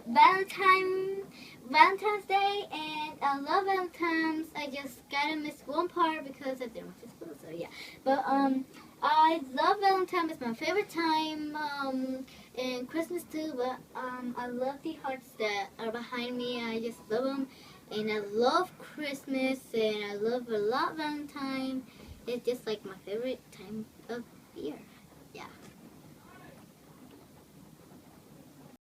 Valentine's Day, and I love Valentine's. I just gotta miss one part because I didn't went to school, so yeah. But I love Valentine's. It's my favorite time. And Christmas too. But I love the hearts that are behind me. I just love them, and I love Christmas, and I love a lot Valentine. It's just like my favorite time of year.